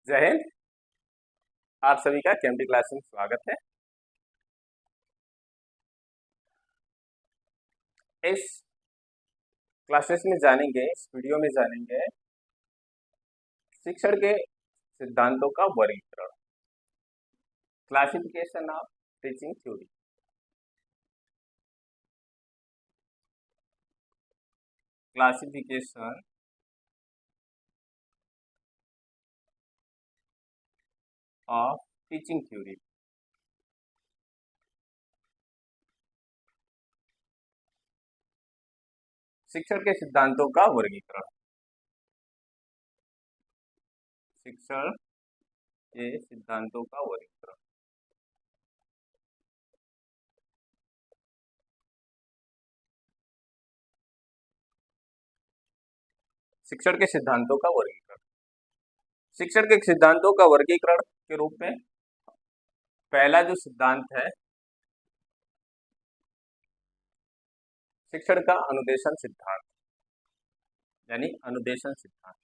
जय हिंद। आप सभी का केएमटी क्लास में स्वागत है। इस क्लासेस में जानेंगे, इस वीडियो में जानेंगे शिक्षण के सिद्धांतों का वर्गीकरण, classification of teaching theory. Classification of teaching theory. शिक्षण के सिद्धांतों का वर्गीकरण, शिक्षण के सिद्धांतों का वर्गीकरण। शिक्षण के सिद्धांतों का वर्गीकरण। शिक्षण के सिद्धांतों का वर्गीकरण के रूप में पहला जो सिद्धांत है, शिक्षण का अनुदेशन सिद्धांत, यानी अनुदेशन सिद्धांत।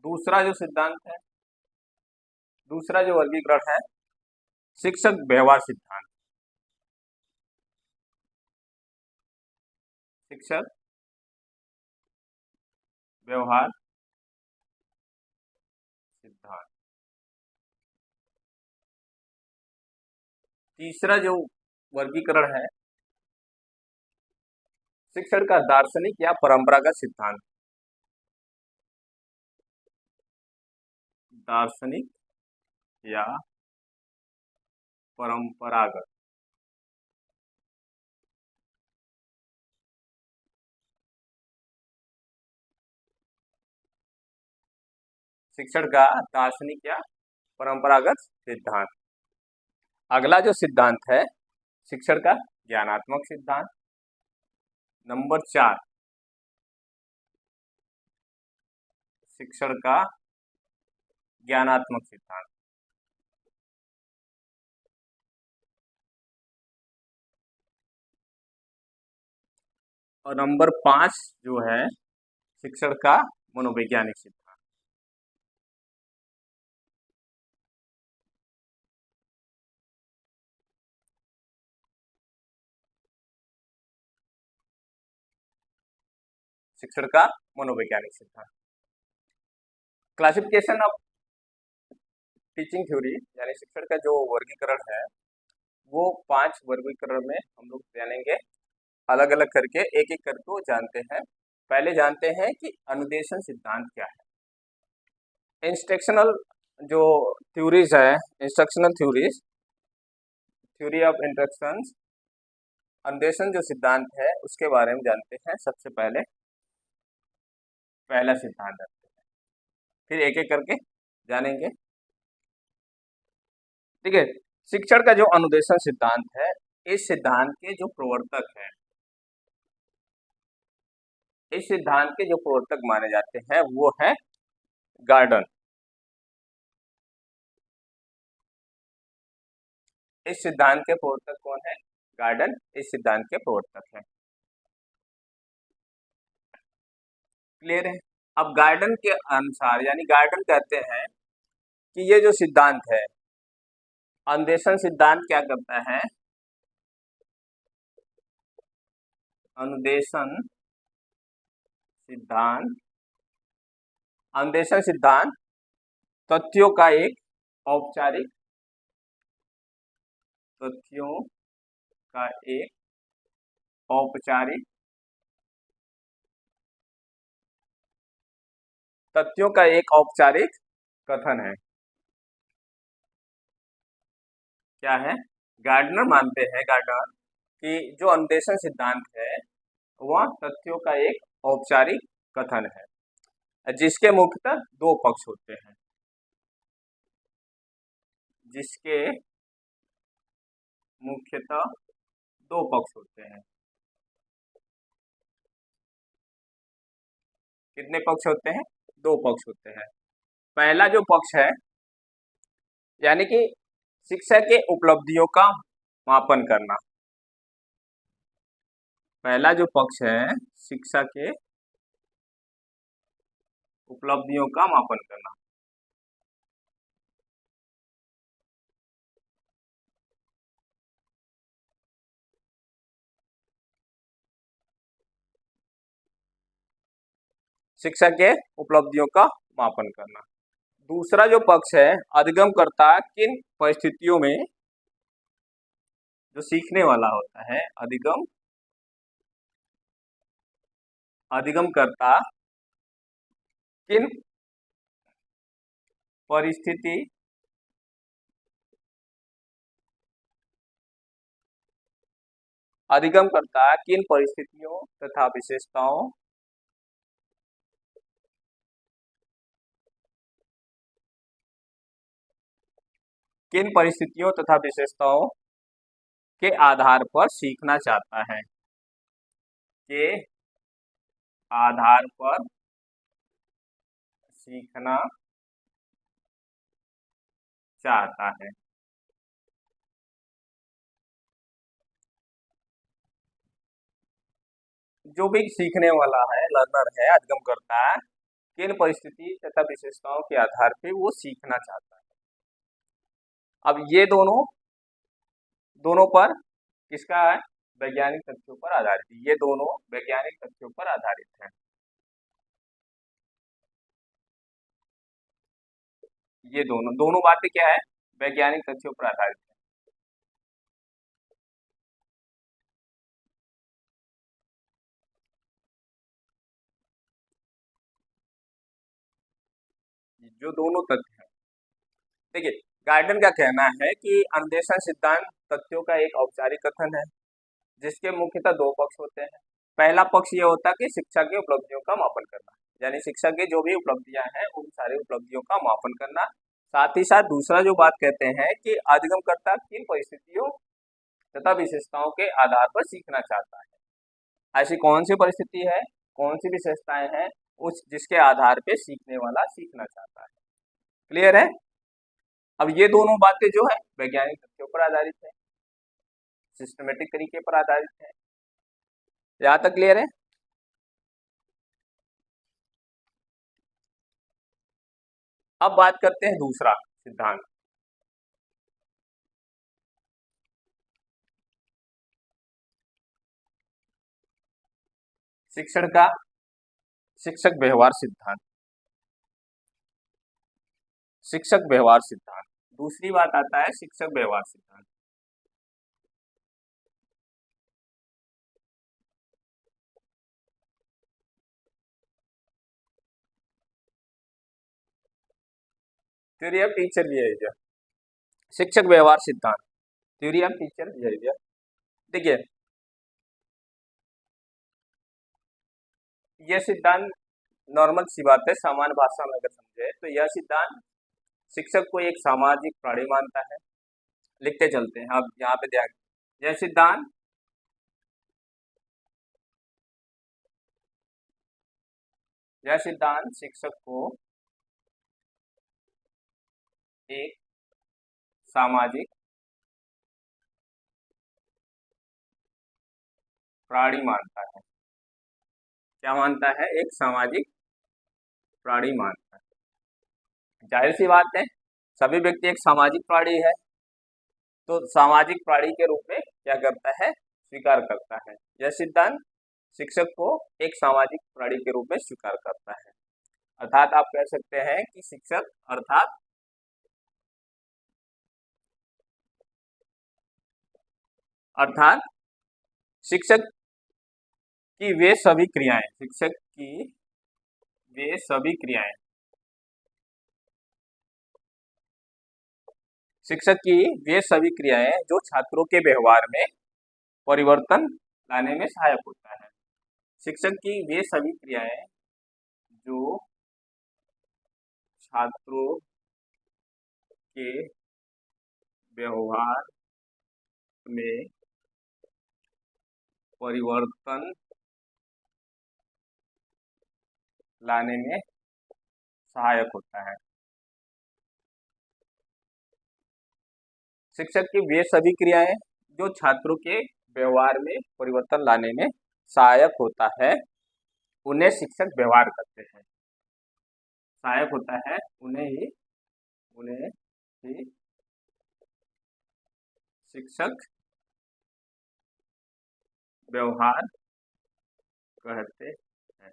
दूसरा जो सिद्धांत है, दूसरा जो वर्गीकरण है, शिक्षक व्यवहार सिद्धांत। शिक्षक व्यवहार सिद्धांत। तीसरा जो वर्गीकरण है, शिक्षण का दार्शनिक या परंपरागत सिद्धांत। दार्शनिक या परंपरागत। शिक्षण का दार्शनिक या परंपरागत सिद्धांत। अगला जो सिद्धांत है, शिक्षण का ज्ञानात्मक सिद्धांत। नंबर 4, शिक्षण का ज्ञानात्मक सिद्धांत। और नंबर 5 जो है, शिक्षण का मनोवैज्ञानिक सिद्धांत। शिक्षण का मनोवैज्ञानिक सिद्धांत। क्लासिफिकेशन ऑफ टीचिंग थ्योरी, यानी शिक्षण का जो वर्गीकरण है, वो 5 वर्गीकरण में हम लोग जानेंगे, अलग अलग करके, एक एक करके वो जानते हैं। पहले जानते हैं कि अनुदेशन सिद्धांत क्या है। इंस्ट्रक्शनल जो थ्योरीज है, instructional theories, theory of instructions, अनुदेशन जो सिद्धांत है उसके बारे में जानते हैं। सबसे पहले पहला सिद्धांत जानते हैं, फिर एक एक करके जानेंगे। ठीक है। शिक्षण का जो अनुदेशन सिद्धांत है, इस सिद्धांत के जो प्रवर्तक हैं, इस सिद्धांत के जो प्रवर्तक माने जाते हैं वो है गार्डन। इस सिद्धांत के प्रवर्तक कौन है? गार्डन इस सिद्धांत के प्रवर्तक हैं। क्लियर है? अब गार्डन के अनुसार, यानी गार्डन कहते हैं कि ये जो सिद्धांत है, अनुदेशन सिद्धांत क्या करता है? अनुदेशन सिद्धांत, अनुदेशन सिद्धांत तथ्यों का एक औपचारिक, तथ्यों का एक औपचारिक, तथ्यों का एक औपचारिक कथन है। क्या है? गार्डनर मानते हैं, गार्डनर, कि जो अनुदेशन सिद्धांत है वह तथ्यों का एक औपचारिक कथन है, जिसके मुख्यतः 2 पक्ष होते हैं। जिसके मुख्यतः 2 पक्ष होते हैं। कितने पक्ष होते हैं? 2 पक्ष होते हैं। पहला जो पक्ष है, यानी कि शिक्षा के उपलब्धियों का मापन करना। पहला जो पक्ष है शिक्षा के उपलब्धियों का मापन करना। शिक्षा के उपलब्धियों का मापन करना। दूसरा जो पक्ष है अधिगमकर्ता किन परिस्थितियों में जो सीखने वाला होता है अधिगमकर्ता किन परिस्थिति अधिगमकर्ता किन परिस्थितियों तथा विशेषताओं किन परिस्थितियों तथा विशेषताओं के आधार पर सीखना चाहता है के आधार पर सीखना चाहता है। जो भी सीखने वाला है लर्नर है अधिगमकर्ता किन परिस्थिति तथा विशेषताओं के आधार पे वो सीखना चाहता है। अब ये दोनों पर किसका है वैज्ञानिक तथ्यों पर आधारित। ये दोनों वैज्ञानिक तथ्यों पर आधारित हैं। ये दोनों बातें क्या है वैज्ञानिक तथ्यों पर आधारित है। जो दोनों तथ्य हैं देखिए गार्डन का कहना है कि अन्वेषण सिद्धांत तथ्यों का एक औपचारिक कथन है जिसके मुख्यतः दो पक्ष होते हैं। पहला पक्ष ये होता है कि शिक्षा की उपलब्धियों का मापन करना, यानी शिक्षा की जो भी उपलब्धियां हैं उन सारी उपलब्धियों का मापन करना। साथ ही साथ दूसरा जो बात कहते हैं कि अधिगमकर्ता किन परिस्थितियों तथा विशेषताओं के आधार पर सीखना चाहता है। ऐसी कौन सी परिस्थिति है कौन सी विशेषताएं हैं उस जिसके आधार पे सीखने वाला सीखना चाहता है। क्लियर है। अब ये दोनों बातें जो है वैज्ञानिक तथ्यों पर आधारित है, सिस्टमेटिक तरीके पर आधारित है। यहाँ तक क्लियर है। अब बात करते हैं दूसरा सिद्धांत। शिक्षण का शिक्षक व्यवहार सिद्धांत। शिक्षक व्यवहार सिद्धांत दूसरी बात आता है शिक्षक व्यवहार सिद्धांत। Theory of teacher behaviour. शिक्षक व्यवहार सिद्धांत थ्योरी ऑफ टीचर बिहेवियर। देखिए यह सिद्धांत नॉर्मल सी बात है, सामान्य भाषा में अगर समझे तो यह सिद्धांत शिक्षक को एक सामाजिक प्राणी मानता है। लिखते चलते हैं अब यहाँ पे ध्यान। यह सिद्धांत शिक्षक को एक सामाजिक प्राणी मानता है। क्या मानता है एक सामाजिक प्राणी मानता है। जाहिर सी बात है सभी व्यक्ति एक सामाजिक प्राणी है तो सामाजिक प्राणी के रूप में क्या करता है स्वीकार करता है। यह सिद्धांत शिक्षक को एक सामाजिक प्राणी के रूप में स्वीकार करता है। अर्थात आप कह सकते हैं कि शिक्षक अर्थात शिक्षक की वे सभी क्रियाएं जो छात्रों के व्यवहार में परिवर्तन लाने में सहायक होता है। शिक्षक की वे सभी क्रियाएं जो छात्रों के व्यवहार में परिवर्तन लाने में सहायक होता है। शिक्षक की वे सभी क्रियाएं जो छात्रों के व्यवहार में परिवर्तन लाने में सहायक होता है उन्हें शिक्षक व्यवहार करते हैं। सहायक होता है उन्हें ही शिक्षक व्यवहार कहते हैं।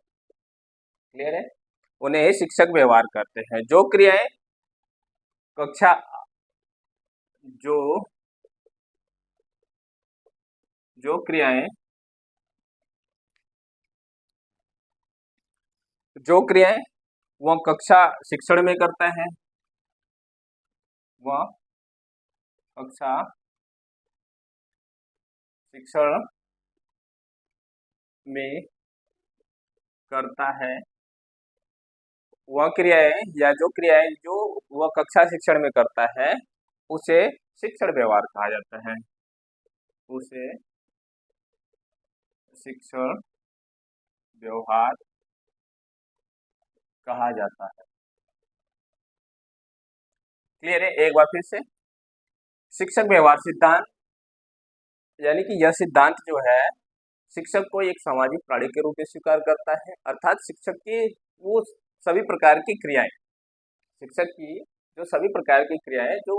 क्लियर है? उन्हें ही शिक्षक व्यवहार करते हैं। जो क्रियाएं कक्षा जो जो क्रियाएं जो क्रियाएं वह कक्षा शिक्षण में करता है, वह कक्षा शिक्षण में करता है, वह क्रियाएं या जो क्रियाएं जो वह कक्षा शिक्षण में करता है उसे शिक्षण व्यवहार कहा जाता है। उसे शिक्षण व्यवहार कहा जाता है। क्लियर है? एक बार फिर से, शिक्षक व्यवहार सिद्धांत यानी कि यह सिद्धांत जो है शिक्षक को एक सामाजिक प्राणी के रूप में स्वीकार करता है, अर्थात शिक्षक की वो सभी प्रकार की क्रियाएं, शिक्षक की जो सभी प्रकार की क्रियाएं जो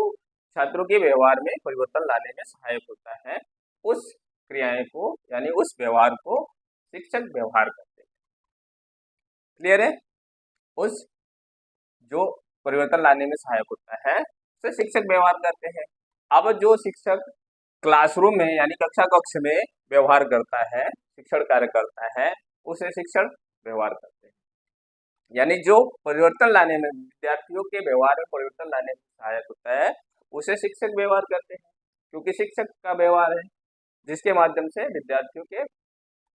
छात्रों के व्यवहार में परिवर्तन लाने में सहायक होता है, उस क्रियाएं को यानी उस व्यवहार को शिक्षक व्यवहार करते हैं। क्लियर है? उस जो परिवर्तन लाने में सहायक होता है उसे शिक्षक व्यवहार करते हैं। अब जो शिक्षक क्लासरूम में यानी कक्षा कक्ष में व्यवहार करता है, शिक्षण कार्य करता है, उसे शिक्षण व्यवहार करते हैं। यानी जो परिवर्तन लाने में विद्यार्थियों के व्यवहार में परिवर्तन लाने में सहायक होता है उसे शिक्षक व्यवहार करते हैं, क्योंकि शिक्षक का व्यवहार है जिसके माध्यम से विद्यार्थियों के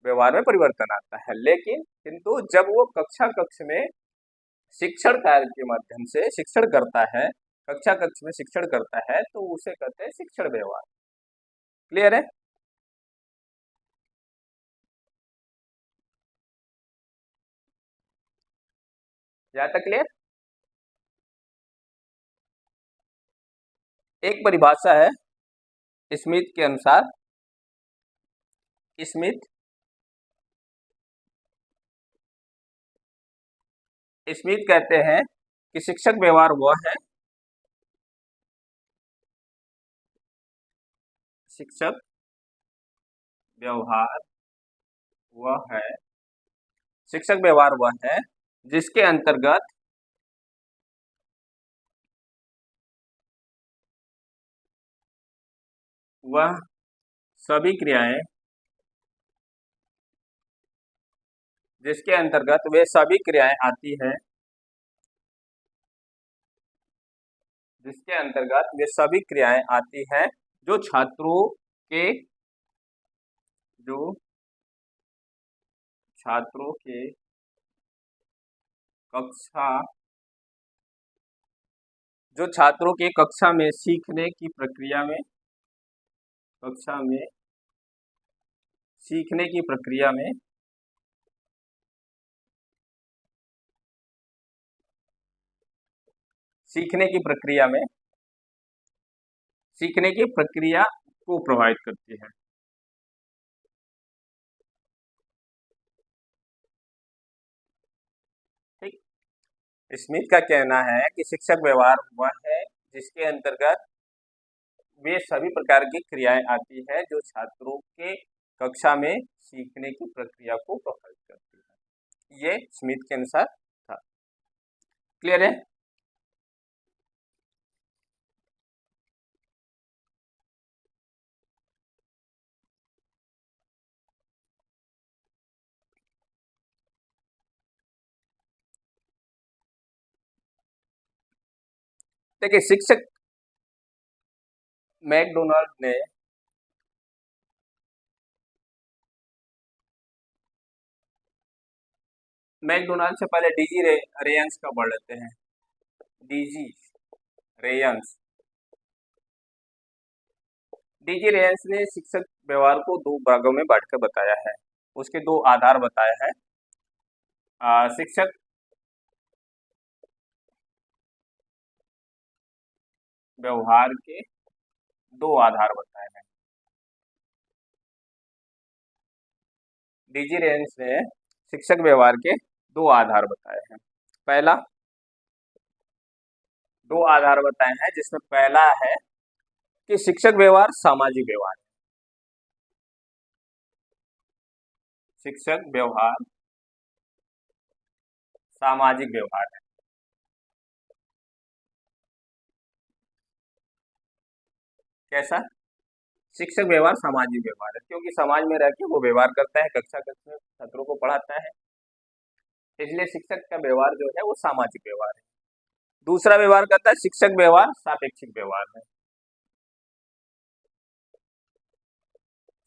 व्यवहार में परिवर्तन आता है। लेकिन किंतु जब वो कक्षा कक्ष में शिक्षण कार्य के माध्यम से शिक्षण करता है, कक्षा कक्ष में शिक्षण करता है, तो उसे कहते हैं शिक्षण व्यवहार। क्लियर है? यहाँ तक क्लियर? एक परिभाषा है स्मिथ के अनुसार, स्मिथ स्मिथ कहते हैं कि शिक्षक व्यवहार वह है, शिक्षक व्यवहार वह है, शिक्षक व्यवहार वह है जिसके अंतर्गत वह सभी क्रियाएं जिसके अंतर्गत वे सभी क्रियाएं आती हैं, जिसके अंतर्गत वे सभी क्रियाएं आती हैं जो के जो छात्रों के कक्षा जो छात्रों के कक्षा में सीखने की प्रक्रिया में कक्षा में सीखने की प्रक्रिया में सीखने की प्रक्रिया में सीखने की प्रक्रिया को प्रभावित करती है। ठीक, स्मिथ का कहना है कि शिक्षक व्यवहार वह है जिसके अंतर्गत वे सभी प्रकार की क्रियाएं आती हैं जो छात्रों के कक्षा में सीखने की प्रक्रिया को प्रभावित करती है। ये स्मिथ के अनुसार था। क्लियर है? देखिए, शिक्षक मैकडोनाल्ड ने मैकडोनाल्ड से पहले डीजी रेयंस का पढ़ लेते हैं। डीजी रेयंस डीजी रेयंस ने शिक्षक व्यवहार को दो भागों में बांटकर बताया है। उसके दो आधार बताए हैं। शिक्षक व्यवहार के दो आधार बताए हैं। डीजी रेंज ने शिक्षक व्यवहार के दो आधार बताए हैं। पहला, दो आधार बताए हैं जिसमें पहला है कि शिक्षक व्यवहार सामाजिक व्यवहार है। शिक्षक व्यवहार सामाजिक व्यवहार है। कैसा? शिक्षक व्यवहार सामाजिक व्यवहार है क्योंकि समाज में रह के वो व्यवहार करता है, कक्षा कक्षा में छात्रों को पढ़ाता है, इसलिए शिक्षक का व्यवहार जो है वो सामाजिक व्यवहार है। दूसरा व्यवहार करता है शिक्षक व्यवहार सापेक्षिक व्यवहार है।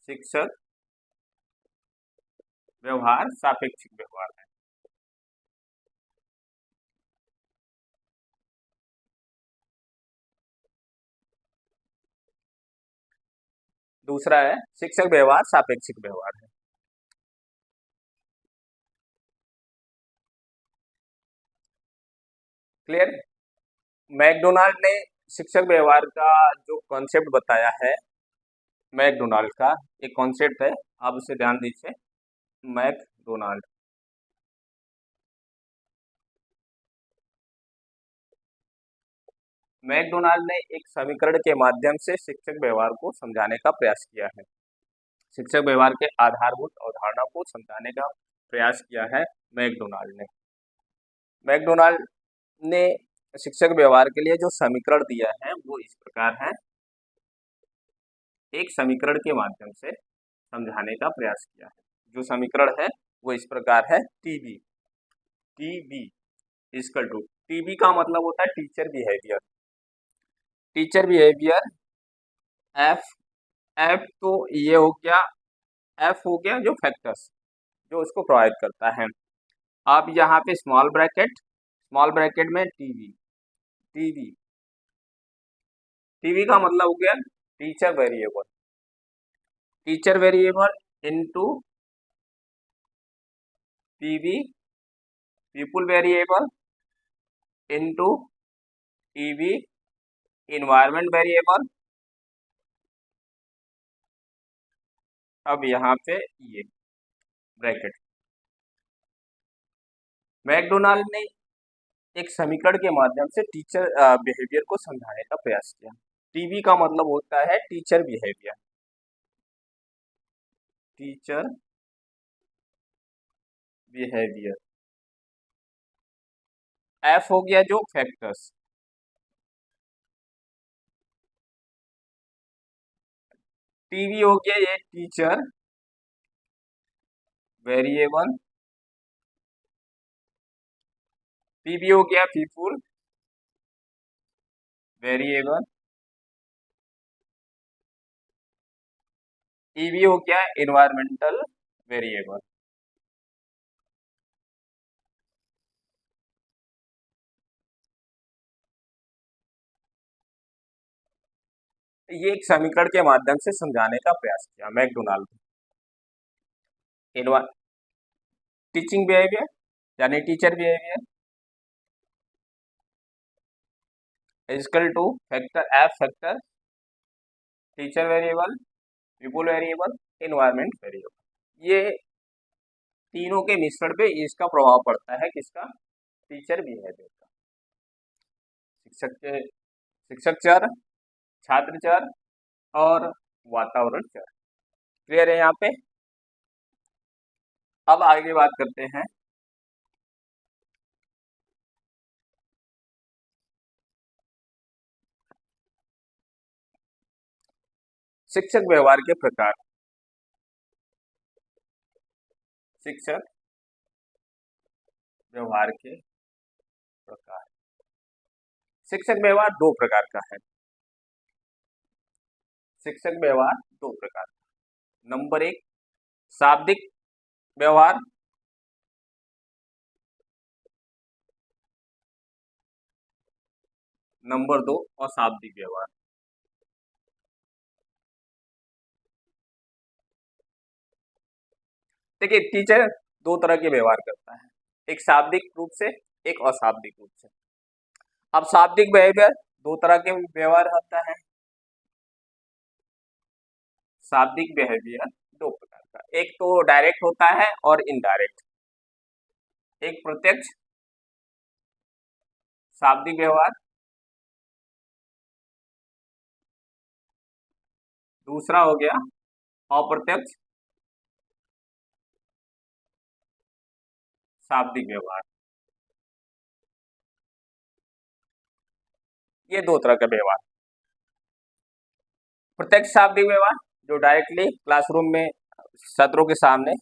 शिक्षक व्यवहार सापेक्षिक व्यवहार है। दूसरा है शिक्षक व्यवहार सापेक्षिक व्यवहार है। क्लियर? मैकडोनाल्ड ने शिक्षक व्यवहार का जो कॉन्सेप्ट बताया है, मैकडोनाल्ड का एक कॉन्सेप्ट है, आप उसे ध्यान दीजिए। मैकडोनाल्ड मैकडोनाल्ड ने एक समीकरण के माध्यम से शिक्षक व्यवहार को समझाने का प्रयास किया है। शिक्षक व्यवहार के आधारभूत अवधारणा को समझाने का प्रयास किया है मैकडोनाल्ड ने। मैकडोनाल्ड ने शिक्षक व्यवहार के लिए जो समीकरण दिया है वो इस प्रकार है। एक समीकरण के माध्यम से समझाने का प्रयास किया है। जो समीकरण है वो इस प्रकार है, टीबी इक्वल टू, टीबी का मतलब होता है teacher behaviour. Teacher behaviour F, F तो ये हो गया, एफ हो गया जो फैक्टर्स जो उसको प्रोवाइड करता है। आप यहाँ पे स्मॉल ब्रैकेट में टीवी, टीवी का मतलब हो गया teacher variable into PV people variable into EV environment variable. अब यहाँ पे ये ब्रैकेट, मैकडोनाल्ड ने एक समीकरण के माध्यम से टीचर बिहेवियर को समझाने का प्रयास किया। टीवी का मतलब होता है teacher behaviour, teacher behaviour. F हो गया जो फैक्टर्स, टीवी हो गया ये टीचर वेरिएबल, पीवी हो गया पीपुल वेरिएबल, ईवी हो गया इन्वायरमेंटल वेरिएबल। ये एक समीकरण के माध्यम से समझाने का प्रयास किया मैकडोनाल्ड ने। टीचिंग बिहेवियर यानी teacher behaviour equal two factor F factor teacher variable people variable environment variable. ये तीनों के मिश्रण पे इसका प्रभाव पड़ता है, किसका? टीचर बिहेवियर का। शिक्षक चर, छात्र चर और वातावरण चर। क्लियर है यहाँ पे? अब आगे बात करते हैं शिक्षक व्यवहार के प्रकार। शिक्षक व्यवहार के प्रकार। शिक्षक व्यवहार दो प्रकार का है। शिक्षक व्यवहार दो प्रकार का। नंबर एक, शाब्दिक व्यवहार। नंबर दो, अशाब्दिक व्यवहार। देखिए, टीचर दो तरह के व्यवहार करता है, एक शाब्दिक रूप से, एक अशाब्दिक रूप से। अब शाब्दिक बिहेवियर दो तरह के व्यवहार होता है। शाब्दिक बिहेवियर दो प्रकार का, एक तो डायरेक्ट होता है और इनडायरेक्ट। एक प्रत्यक्ष शाब्दिक व्यवहार, दूसरा हो गया अप्रत्यक्ष शाब्दिक व्यवहार। ये दो तरह का व्यवहार। प्रत्यक्ष शाब्दिक व्यवहार जो डायरेक्टली क्लासरूम में छात्रों के सामने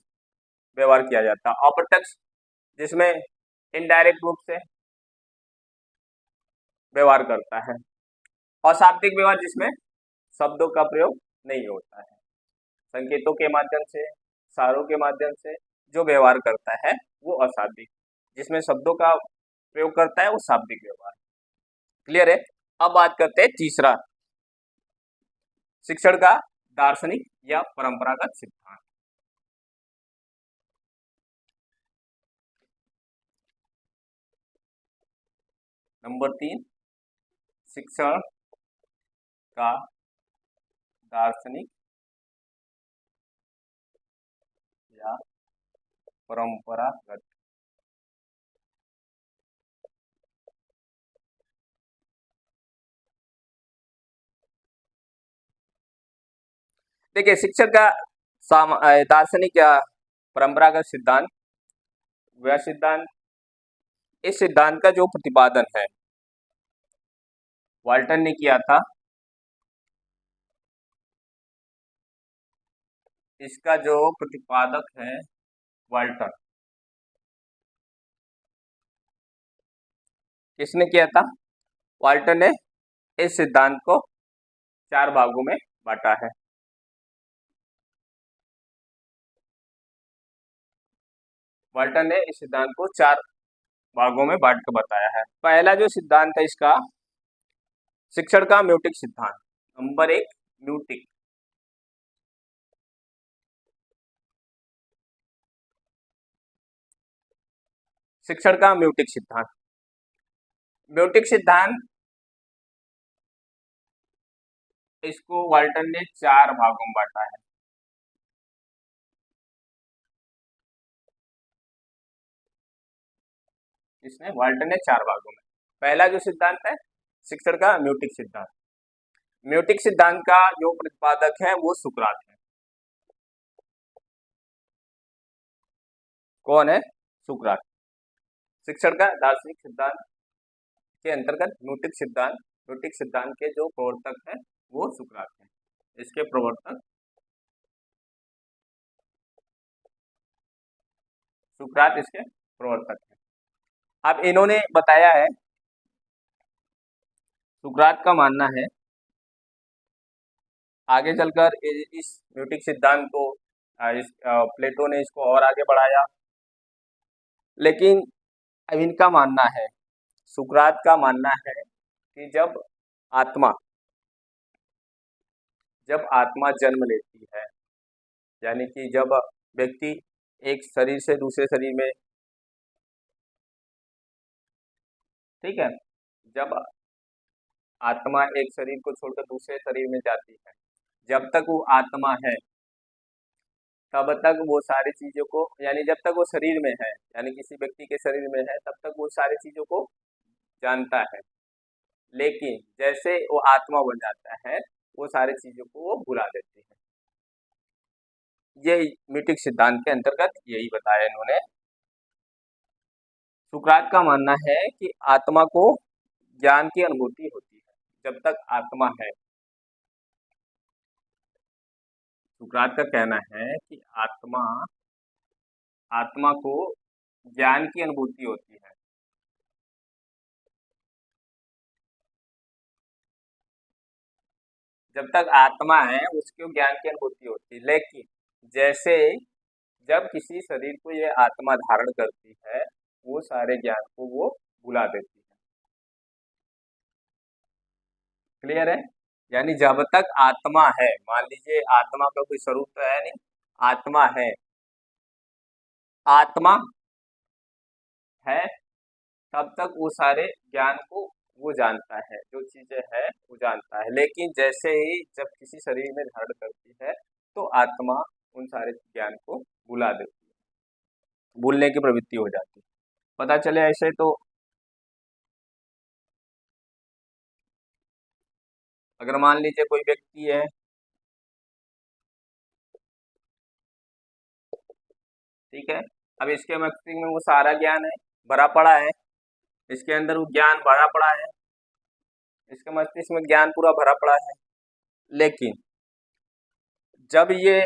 व्यवहार किया जाता है। अप्रत्यक्ष जिसमें इनडायरेक्ट रूप से व्यवहार करता है। अशाब्दिक व्यवहार जिसमें शब्दों का प्रयोग नहीं होता है, संकेतों के माध्यम से, इशारों के माध्यम से जो व्यवहार करता है वो अशाब्दिक, जिसमें शब्दों का प्रयोग करता है वो शाब्दिक व्यवहार। क्लियर है। अब बात करते हैं तीसरा, शिक्षण का दार्शनिक या परंपरागत सिद्धांत। नंबर 3, शिक्षण का दार्शनिक या परंपरागत। देखिए, शिक्षण का दार्शनिक या परंपरागत सिद्धांत, वह सिद्धांत, इस सिद्धांत का जो प्रतिपादन है वाल्टन ने किया था। इसका जो प्रतिपादक है वाल्टन, किसने किया था? वाल्टन ने इस सिद्धांत को 4 भागों में बांटा है। वाल्टन ने इस सिद्धांत को 4 भागों में बांट कर बताया है। पहला जो सिद्धांत है इसका, शिक्षण का म्यूटिक सिद्धांत। Number 1, meiotic. शिक्षण का म्यूटिक सिद्धांत। म्यूटिक सिद्धांत, इसको वाल्टन ने 4 भागों में बांटा है। इसने वाल्टन ने 4 भागों में। पहला जो सिद्धांत है शिक्षण का म्यूटिक सिद्धांत। म्यूटिक सिद्धांत का जो प्रतिपादक है वो सुकरात है। कौन है? सुकरात। शिक्षण का दार्शनिक सिद्धांत के अंतर्गत म्यूटिक सिद्धांत के जो प्रवर्तक है वो सुकरात है। इसके प्रवर्तक सुकरात इसके प्रवर्तक है। अब इन्होंने बताया है, सुकरात का मानना है, आगे चलकर इस म्यूटिक सिद्धांत को प्लेटो ने इसको और आगे बढ़ाया, लेकिन अब इनका मानना है, सुकरात का मानना है कि जब आत्मा जन्म लेती है, यानी कि जब व्यक्ति एक शरीर से दूसरे शरीर में, ठीक है, जब आत्मा एक शरीर को छोड़कर दूसरे शरीर में जाती है, जब तक वो आत्मा है तब तक वो सारी चीजों को, यानी जब तक वो शरीर में है, यानी किसी व्यक्ति के शरीर में है, तब तक वो सारी चीजों को जानता है। लेकिन जैसे वो आत्मा बन जाता है वो सारी चीजों को वो भुला देती है। ये म्यूटिक सिद्धांत के अंतर्गत यही बताया इन्होंने। सुकरात का मानना है कि आत्मा को ज्ञान की अनुभूति होती है जब तक आत्मा है। सुकरात का कहना है कि आत्मा को ज्ञान की अनुभूति होती है जब तक आत्मा है उसको ज्ञान की अनुभूति होती है। लेकिन जैसे जब किसी शरीर को ये आत्मा धारण करती है वो सारे ज्ञान को वो भुला देती है। क्लियर है। यानी जब तक आत्मा है, मान लीजिए आत्मा का कोई स्वरूप तो है नहीं, आत्मा है, आत्मा है, तब तक वो सारे ज्ञान को वो जानता है, जो चीजें है वो जानता है। लेकिन जैसे ही जब किसी शरीर में धारण करती है तो आत्मा उन सारे ज्ञान को भुला देती है, भूलने की प्रवृत्ति हो जाती है। पता चले ऐसे तो अगर मान लीजिए कोई व्यक्ति है, ठीक है, अब इसके मस्तिष्क में वो सारा ज्ञान है, भरा पड़ा है, इसके अंदर वो ज्ञान भरा पड़ा है, इसके मस्तिष्क में ज्ञान पूरा भरा पड़ा है, लेकिन जब ये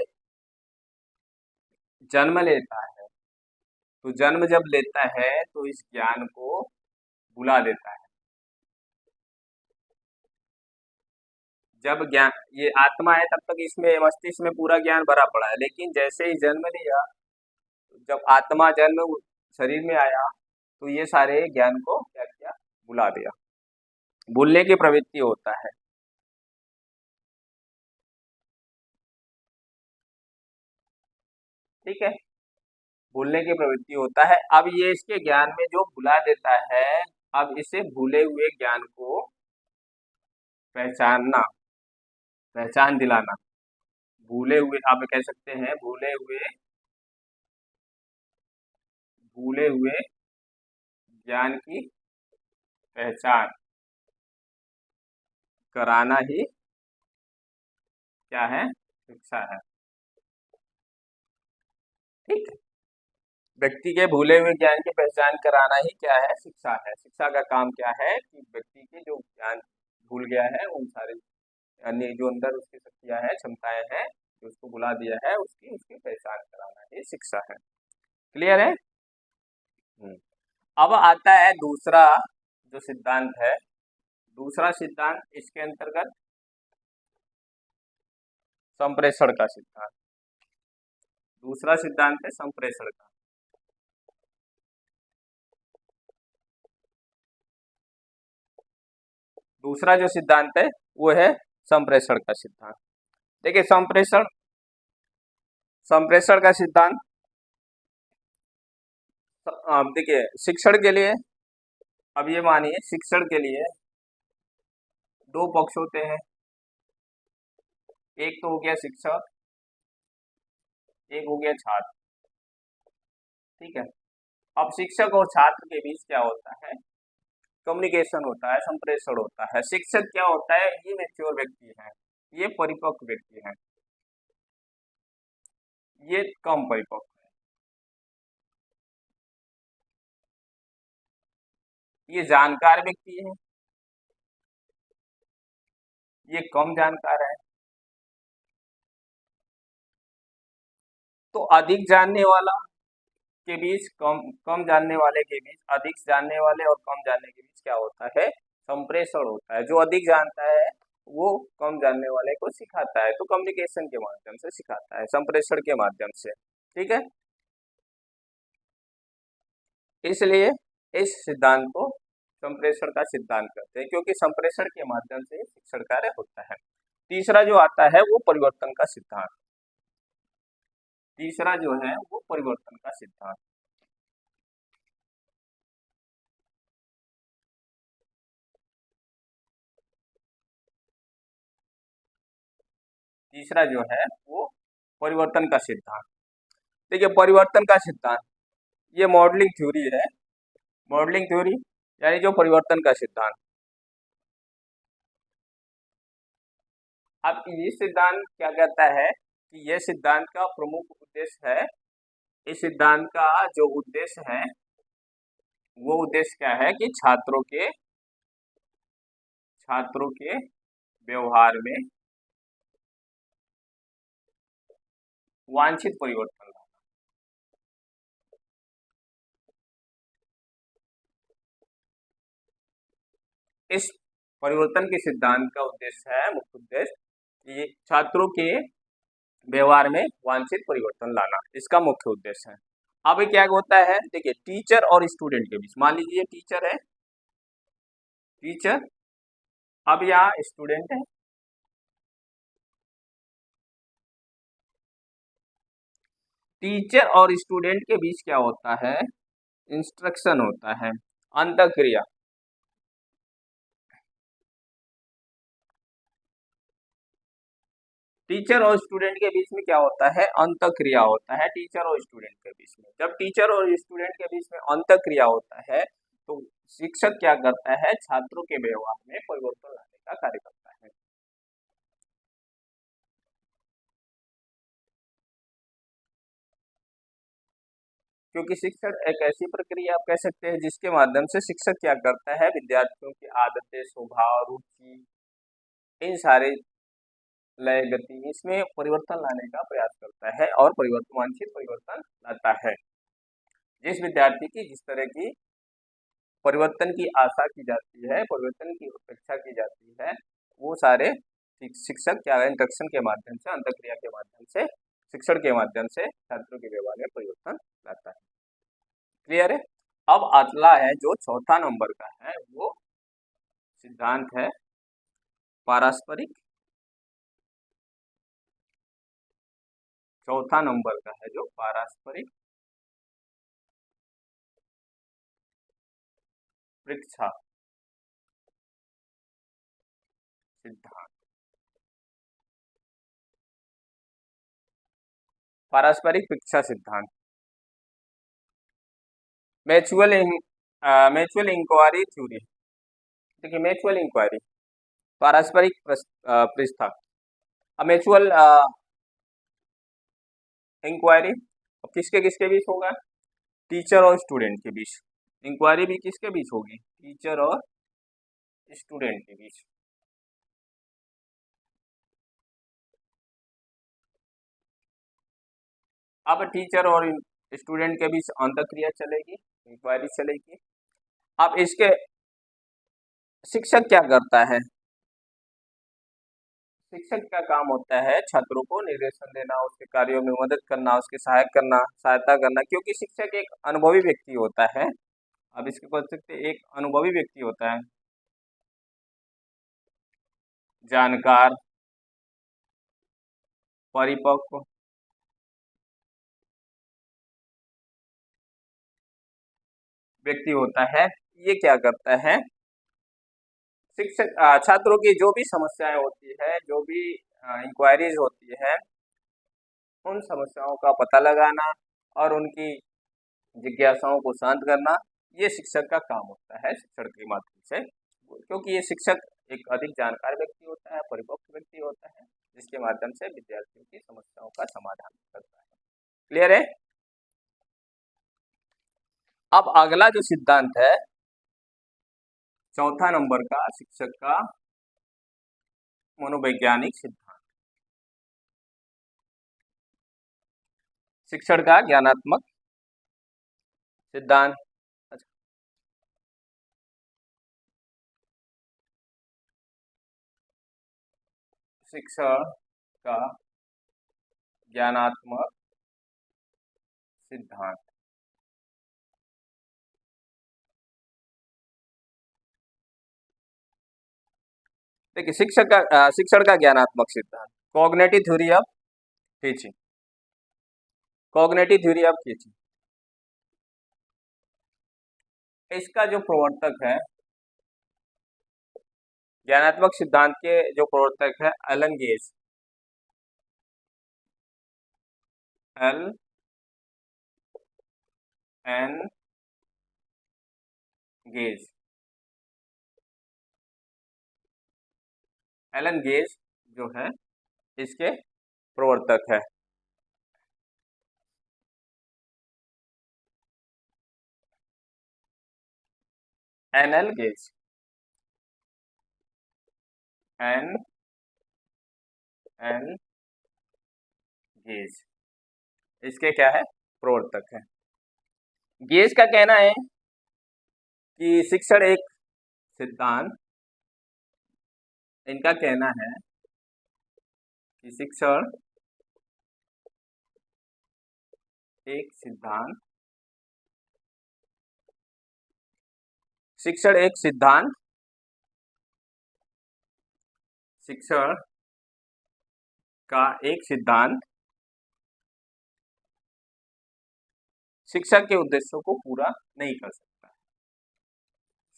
जन्म लेता है, तो जन्म जब लेता है तो इस ज्ञान को भुला देता है। जब ज्ञान, ये आत्मा है तब तक इसमें मस्तिष्क में पूरा ज्ञान भरा पड़ा है, लेकिन जैसे ही जन्म लिया, जब आत्मा जन्म शरीर में आया, तो ये सारे ज्ञान को क्या किया, भुला दिया। भूलने की प्रवृत्ति होता है। ठीक है, भूलने की प्रवृत्ति होता है। अब ये इसके ज्ञान में जो भुला देता है, अब इसे भूले हुए ज्ञान को पहचानना, पहचान दिलाना, भूले हुए आप कह सकते हैं, भूले हुए ज्ञान की पहचान कराना ही क्या है, शिक्षा है। ठीक है, व्यक्ति के भूले हुए ज्ञान की पहचान कराना ही क्या है, शिक्षा है। शिक्षा का काम क्या है कि व्यक्ति के जो ज्ञान भूल गया है, उन सारे अन्य जो अंदर उसकी शक्तियां हैं, क्षमताएं हैं, जो उसको भुला दिया है, उसकी उसकी पहचान कराना ही शिक्षा है। क्लियर है? अब आता है दूसरा जो सिद्धांत है, दूसरा सिद्धांत इसके अंतर्गत संप्रेषण का सिद्धांत। दूसरा सिद्धांत है संप्रेषण का। दूसरा जो सिद्धांत है वो है संप्रेषण का सिद्धांत। देखिए संप्रेषण, संप्रेषण का सिद्धांत, देखिए शिक्षण के लिए, अब ये मानिए शिक्षण के लिए दो पक्ष होते हैं, एक तो हो गया शिक्षक, एक हो गया छात्र। ठीक है, अब शिक्षक और छात्र के बीच क्या होता है, कम्युनिकेशन होता है, संप्रेषण होता है। शिक्षक क्या होता है, ये मैच्योर व्यक्ति है, ये परिपक्व व्यक्ति है, ये कम परिपक्व है, ये जानकार व्यक्ति है, ये कम जानकार है। तो अधिक जानने वाला के बीच, कम कम जानने वाले के बीच, अधिक जानने वाले और कम जानने के बीच क्या होता है, संप्रेषण होता है। जो अधिक जानता है वो कम जानने वाले को सिखाता है, तो कम्युनिकेशन के माध्यम से सिखाता है, संप्रेषण के माध्यम से। ठीक है, इसलिए इस सिद्धांत को संप्रेषण का सिद्धांत कहते हैं, क्योंकि संप्रेषण के माध्यम से शिक्षण कार्य होता है। तीसरा जो आता है वो परिवर्तन का सिद्धांत। तीसरा जो है वो परिवर्तन का सिद्धांत। तीसरा जो है वो परिवर्तन का सिद्धांत। देखिए परिवर्तन का सिद्धांत ये मॉडलिंग थ्योरी है, मॉडलिंग थ्योरी यानी जो परिवर्तन का सिद्धांत। अब ये सिद्धांत क्या कहता है कि ये सिद्धांत का प्रमुख उद्देश्य है, इस सिद्धांत का जो उद्देश्य है वो उद्देश्य क्या है कि छात्रों के व्यवहार में वांछित परिवर्तन लाना। इस परिवर्तन के सिद्धांत का उद्देश्य है, मुख्य उद्देश्य, कि छात्रों के व्यवहार में वांछित परिवर्तन लाना, इसका मुख्य उद्देश्य है। अब क्या होता है, देखिए टीचर और स्टूडेंट के बीच, मान लीजिए टीचर है, टीचर, अब यहाँ स्टूडेंट है। टीचर और स्टूडेंट के बीच क्या होता है, इंस्ट्रक्शन होता है, अंतःक्रिया। टीचर और स्टूडेंट के बीच में क्या होता है, अंतःक्रिया होता है टीचर और स्टूडेंट के बीच में। जब टीचर और स्टूडेंट के बीच में अंतःक्रिया होता है तो शिक्षक क्या करता है, छात्रों के व्यवहार में परिवर्तन लाने का कार्य करता है। क्योंकि शिक्षण एक ऐसी प्रक्रिया आप कह सकते हैं जिसके माध्यम से शिक्षक क्या करता है, विद्यार्थियों की आदतें, स्वभाव, रुचि, इन सारे लय, गति, इसमें परिवर्तन लाने का प्रयास करता है और परिवर्तन, वांछित परिवर्तन लाता है। जिस विद्यार्थी की जिस तरह की परिवर्तन की आशा की जाती है, परिवर्तन की अपेक्षा की जाती है, वो सारे शिक्षक क्या है, इंस्ट्रक्शन के माध्यम से, अंतःक्रिया के माध्यम से, शिक्षण के माध्यम से छात्रों के व्यवहार में परिवर्तन लाता है। क्लियर है। अब अगला है जो चौथा नंबर का है, वो सिद्धांत है पारस्परिक। चौथा नंबर का है जो पारस्परिक परीक्षा सिद्धांत। पारस्परिक परीक्षा सिद्धांत, म्यूचुअल म्यूचुअल इंक्वायरी थ्योरी। देखिए म्यूचुअल इंक्वायरी, पारस्परिक पृष्ठा, म्यूचुअल इंक्वायरी अब किसके किसके बीच होगा, टीचर और स्टूडेंट के बीच। इंक्वायरी भी किसके बीच होगी, टीचर और स्टूडेंट के बीच। अब टीचर और स्टूडेंट के बीच अंतःक्रिया चलेगी, इंक्वायरी चलेगी। अब इसके शिक्षक क्या करता है, शिक्षक का काम होता है छात्रों को निर्देशन देना, उसके कार्यों में मदद करना, उसके सहायक करना, सहायता करना, क्योंकि शिक्षक एक अनुभवी व्यक्ति होता है। अब इसके कह सकते एक अनुभवी व्यक्ति होता है, जानकार, परिपक्व, व्यक्ति होता है। ये क्या करता है, शिक्षक छात्रों की जो भी समस्याएं होती है, जो भी इंक्वायरीज होती है, उन समस्याओं का पता लगाना और उनकी जिज्ञासाओं को शांत करना, ये शिक्षक का काम होता है शिक्षण के माध्यम से। क्योंकि ये शिक्षक एक अधिक जानकार व्यक्ति होता है, परिपक्व व्यक्ति होता है, जिसके माध्यम से विद्यार्थियों की समस्याओं का समाधान करता है। क्लियर है। अब अगला जो सिद्धांत है चौथा नंबर का, शिक्षक का मनोवैज्ञानिक सिद्धांत, शिक्षण का ज्ञानात्मक सिद्धांत। अच्छा, शिक्षण का ज्ञानात्मक सिद्धांत। देखिए शिक्षण का ज्ञानात्मक सिद्धांत, cognitive theory of teaching, cognitive theory of teaching. इसका जो प्रवर्तक है, ज्ञानात्मक सिद्धांत के जो प्रवर्तक है Allen Gage, L N Gage, Allen Gage जो है इसके प्रवर्तक है। N L Gage, N N Gage इसके क्या है, प्रवर्तक है। गेज का कहना है कि शिक्षण एक सिद्धांत, इनका कहना है कि शिक्षण एक सिद्धांत, शिक्षण एक सिद्धांत, शिक्षण का एक सिद्धांत शिक्षा के उद्देश्यों को पूरा नहीं कर सकता।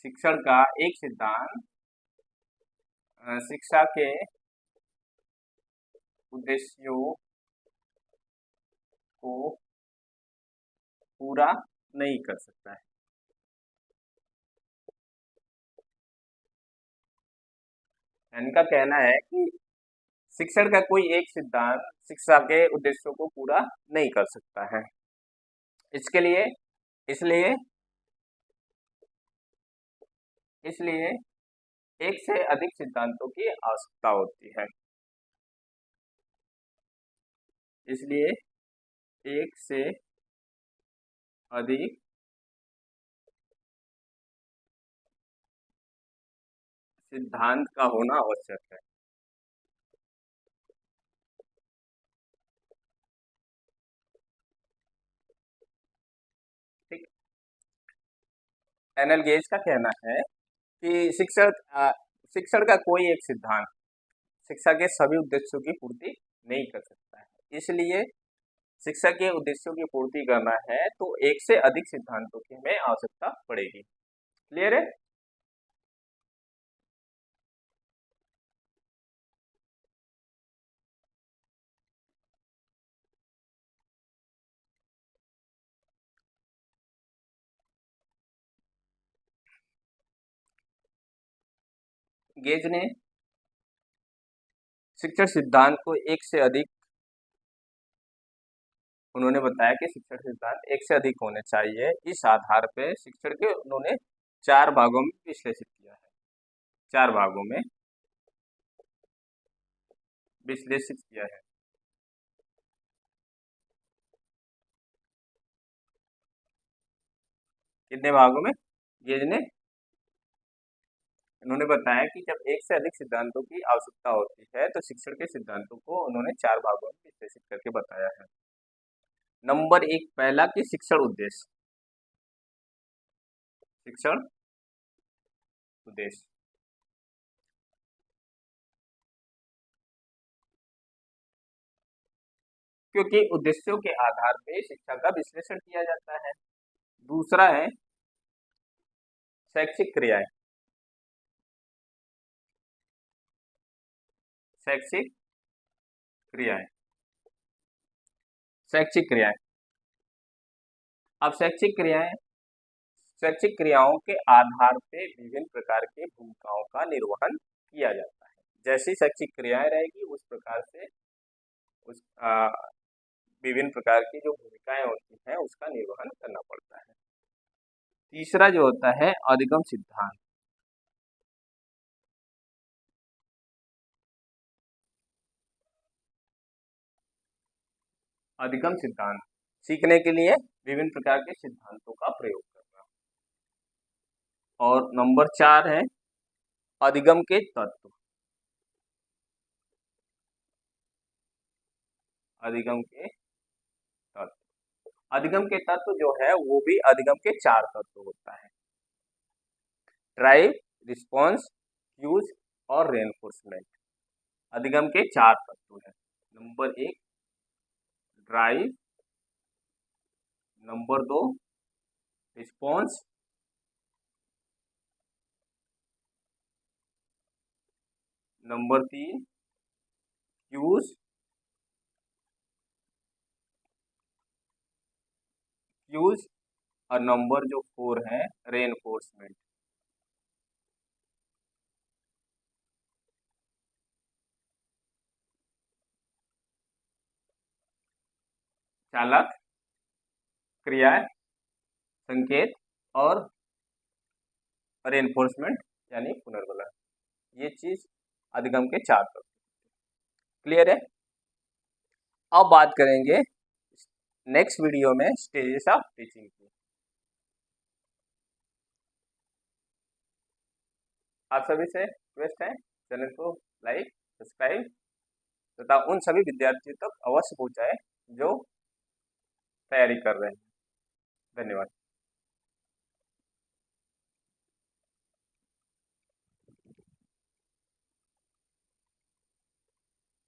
शिक्षण का एक सिद्धांत शिक्षा के उद्देश्यों को पूरा नहीं कर सकता है। इनका कहना है कि शिक्षण का कोई एक सिद्धांत शिक्षा के उद्देश्यों को पूरा नहीं कर सकता है। इसके लिए इसलिए इसलिए एक से अधिक सिद्धांतों की आवश्यकता होती है। इसलिए एक से अधिक सिद्धांत का होना आवश्यक है। ठीक। एनएल गेज का कहना है कि शिक्षण का कोई एक सिद्धांत शिक्षा के सभी उद्देश्यों की पूर्ति नहीं कर सकता है। इसलिए शिक्षा के उद्देश्यों की पूर्ति करना है तो एक से अधिक सिद्धांतों की हमें आवश्यकता पड़ेगी। क्लियर है? गेज ने शिक्षण सिद्धांत को एक से अधिक उन्होंने बताया कि शिक्षण सिद्धांत एक से अधिक होने चाहिए। इस आधार पे शिक्षण के उन्होंने 4 भागों में विश्लेषित किया है। 4 भागों में विश्लेषित किया है। कितने भागों में? गेज ने उन्होंने बताया कि जब एक से अधिक सिद्धांतों की आवश्यकता होती है तो शिक्षण के सिद्धांतों को उन्होंने 4 भागों में विश्लेषित करके बताया है। नंबर 1, पहला कि शिक्षण उद्देश्य। शिक्षण उद्देश्य क्योंकि उद्देश्यों के आधार पर शिक्षा का विश्लेषण किया जाता है। दूसरा है शैक्षिक क्रियाएं। शैक्षिक क्रियाएं शैक्षिक क्रियाएं अब शैक्षिक क्रियाओं के आधार पे विभिन्न प्रकार की भूमिकाओं का निर्वहन किया जाता है। जैसी शैक्षिक क्रियाएं रहेगी उस प्रकार से उस विभिन्न प्रकार की जो भूमिकाएं होती हैं उसका निर्वहन करना पड़ता है। तीसरा जो होता है अधिगम सिद्धांत। अधिगम सिद्धांत सीखने के लिए विभिन्न प्रकार के सिद्धांतों का प्रयोग करना। और नंबर 4 है अधिगम के तत्व। अधिगम के तत्व अधिगम के तत्व जो है वो भी अधिगम के 4 तत्व होता है। ड्राइव, रिस्पॉन्स, क्यूज और रेनफोर्समेंट। अधिगम के 4 तत्व हैं। Number 1 drive, number 2 response, number 3 cues और नंबर जो 4 है रेनफोर्समेंट। चालक, क्रियाएं, संकेत और रेनफोर्समेंट यानी पुनर्बलन। ये चीज अधिगम के 4 तत्व। क्लियर है? अब बात करेंगे नेक्स्ट वीडियो में स्टेजेस ऑफ टीचिंग की। आप सभी से रिक्वेस्ट है चैनल को लाइक, सब्सक्राइब तथा उन सभी विद्यार्थियों तक अवश्य पहुंचाएं जो तैयारी कर रहे हैं। धन्यवाद।